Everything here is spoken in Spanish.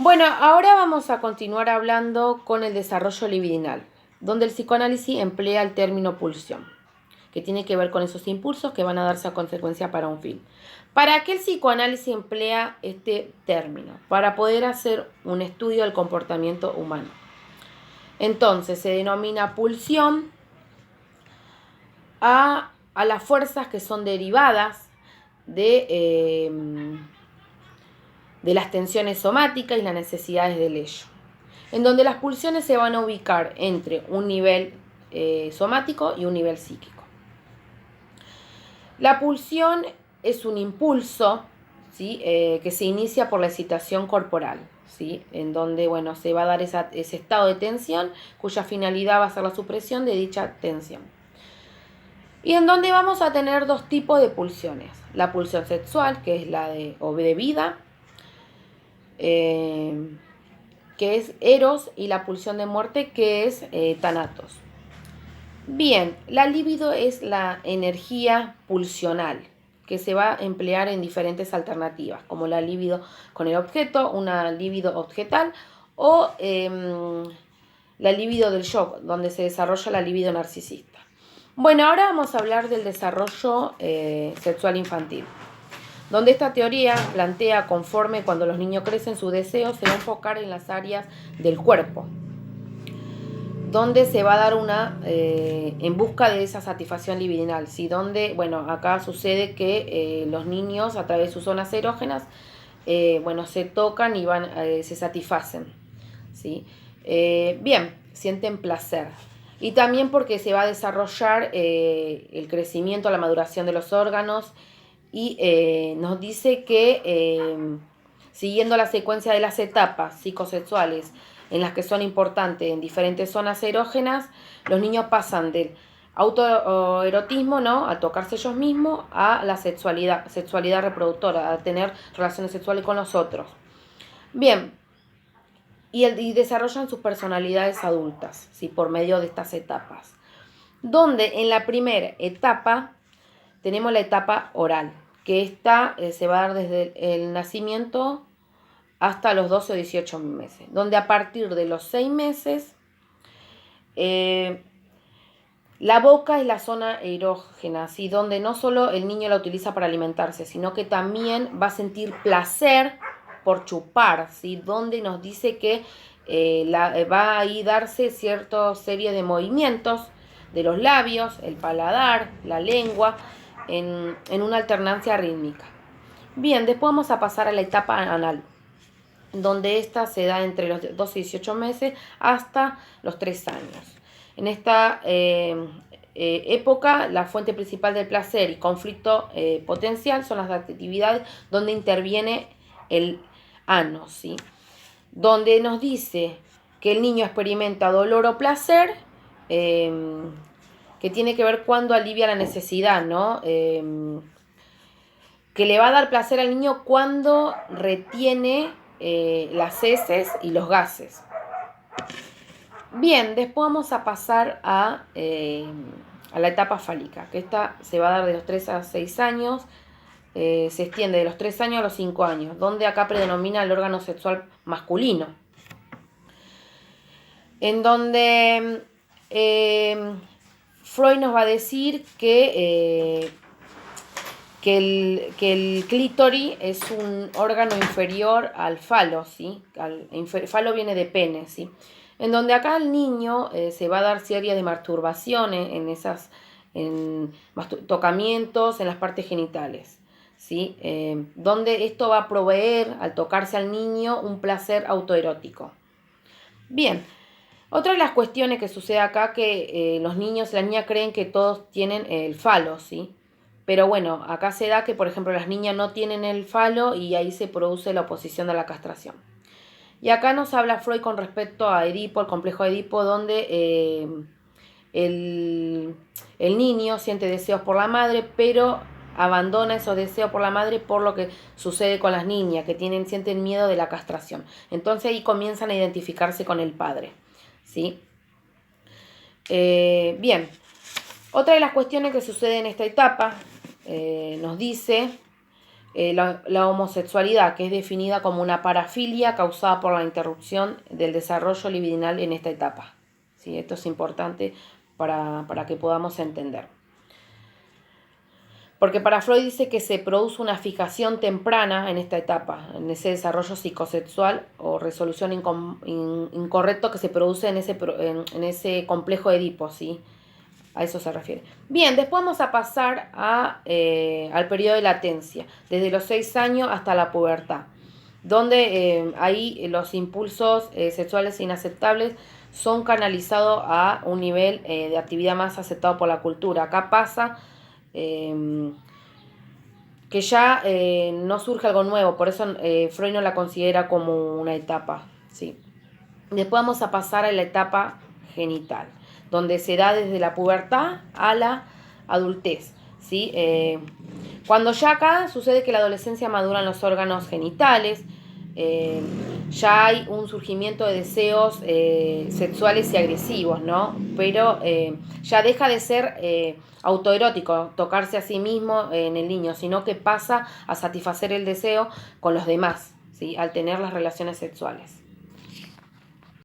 Bueno, ahora vamos a continuar hablando con el desarrollo libidinal, donde el psicoanálisis emplea el término pulsión, que tiene que ver con esos impulsos que van a darse a consecuencia para un fin. ¿Para qué el psicoanálisis emplea este término? Para poder hacer un estudio del comportamiento humano. Entonces se denomina pulsión a las fuerzas que son derivadas de las tensiones somáticas y las necesidades del ello, en donde las pulsiones se van a ubicar entre un nivel somático y un nivel psíquico. La pulsión es un impulso, ¿sí? Que se inicia por la excitación corporal, ¿sí? En donde se va a dar ese estado de tensión cuya finalidad va a ser la supresión de dicha tensión. Y en donde vamos a tener dos tipos de pulsiones: la pulsión sexual, que es la de vida, que es Eros, y la pulsión de muerte, que es Thanatos. Bien, la libido es la energía pulsional que se va a emplear en diferentes alternativas, como la libido con el objeto, una libido objetal o la libido del shock, donde se desarrolla la libido narcisista. Bueno, ahora vamos a hablar del desarrollo sexual infantil, donde esta teoría plantea conforme cuando los niños crecen su deseo se va a enfocar en las áreas del cuerpo, donde se va a dar en busca de esa satisfacción libidinal, ¿sí? Donde, acá sucede que los niños a través de sus zonas erógenas, se tocan y se satisfacen, ¿sí? Bien, sienten placer. Y también porque se va a desarrollar el crecimiento, la maduración de los órganos, y nos dice que siguiendo la secuencia de las etapas psicosexuales en las que son importantes en diferentes zonas erógenas, los niños pasan del autoerotismo, ¿no?, a tocarse ellos mismos, a la sexualidad reproductora, a tener relaciones sexuales con los otros. Bien, y desarrollan sus personalidades adultas, ¿sí?, por medio de estas etapas. Donde en la primera etapa tenemos la etapa oral, que esta se va a dar desde el nacimiento hasta los 12 o 18 meses, donde a partir de los 6 meses la boca es la zona erógena, ¿sí?, donde no solo el niño la utiliza para alimentarse, sino que también va a sentir placer por chupar, ¿sí?, donde nos dice que va a ahí darse cierta serie de movimientos de los labios, el paladar, la lengua, en una alternancia rítmica. Bien, después vamos a pasar a la etapa anal, donde esta se da entre los 12 y 18 meses hasta los 3 años. En esta época, la fuente principal del placer y conflicto potencial son las actividades donde interviene el ano, ¿sí?, donde nos dice que el niño experimenta dolor o placer, que tiene que ver cuando alivia la necesidad, ¿no? Que le va a dar placer al niño cuando retiene las heces y los gases. Bien, después vamos a pasar a la etapa fálica, que esta se va a dar de los 3 a 6 años, se extiende de los 3 años a los 5 años, donde acá predomina el órgano sexual masculino, en donde Freud nos va a decir que el clítoris es un órgano inferior al falo, ¿sí? Falo viene de pene, ¿sí? En donde acá el niño se va a dar serie de masturbaciones en tocamientos en las partes genitales, ¿sí? Donde esto va a proveer, al tocarse al niño, un placer autoerótico. Bien, otra de las cuestiones que sucede acá, que los niños y las niñas creen que todos tienen el falo, ¿sí? Pero bueno, acá se da que, por ejemplo, las niñas no tienen el falo y ahí se produce la oposición de la castración. Y acá nos habla Freud con respecto a Edipo, el complejo de Edipo, donde el niño siente deseos por la madre, pero abandona esos deseos por la madre por lo que sucede con las niñas, que sienten miedo de la castración. Entonces ahí comienzan a identificarse con el padre, ¿sí? Bien, otra de las cuestiones que sucede en esta etapa nos dice la homosexualidad, que es definida como una parafilia causada por la interrupción del desarrollo libidinal en esta etapa. ¿Sí? Esto es importante para que podamos entender. Porque para Freud dice que se produce una fijación temprana en esta etapa, en ese desarrollo psicosexual o resolución incorrecto que se produce en ese complejo de Edipo, ¿sí? A eso se refiere. Bien, después vamos a pasar al periodo de latencia, desde los 6 años hasta la pubertad, donde ahí los impulsos sexuales inaceptables son canalizados a un nivel de actividad más aceptado por la cultura. Acá pasa que ya no surge algo nuevo, por eso Freud no la considera como una etapa, ¿sí? Después vamos a pasar a la etapa genital, donde se da desde la pubertad a la adultez, ¿sí? Cuando ya acá sucede que la adolescencia maduran los órganos genitales, ya hay un surgimiento de deseos sexuales y agresivos, ¿no? Pero ya deja de ser autoerótico, tocarse a sí mismo en el niño, sino que pasa a satisfacer el deseo con los demás, ¿sí? Al tener las relaciones sexuales.